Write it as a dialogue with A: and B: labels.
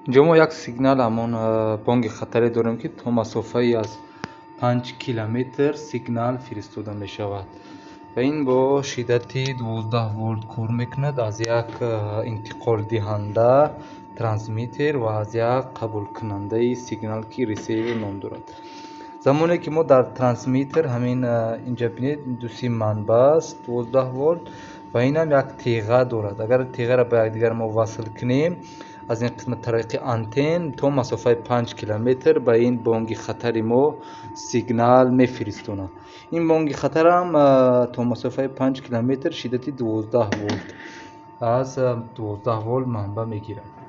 A: اینجا ما یک سیگنال همون بانگ خطری داریم که تا مسافه از 5 کیلومتر سیگنال فرستاده می شود و این با شدت 12 ولت کار میکند از یک انتقال دهنده ترانسمیتر و از یک قبول کننده سیگنال که ریسیور نام دارد. زمانی که ما در ترانسمیتر همین اینجا بینید دو سیم منبع است 12 ولت و این هم یک تیغه دارد. اگر تیغه را به یکدیگر ما وصل کنیم از این قسمت طریق آنتن تا مسافه 5 کیلومتر به این بانگ خطر ما سیگنال میفرستونه. این بانگ خطر هم تا مسافه 5 کیلومتر شدت 12 ولت از 12 ولت منبع میگیرد.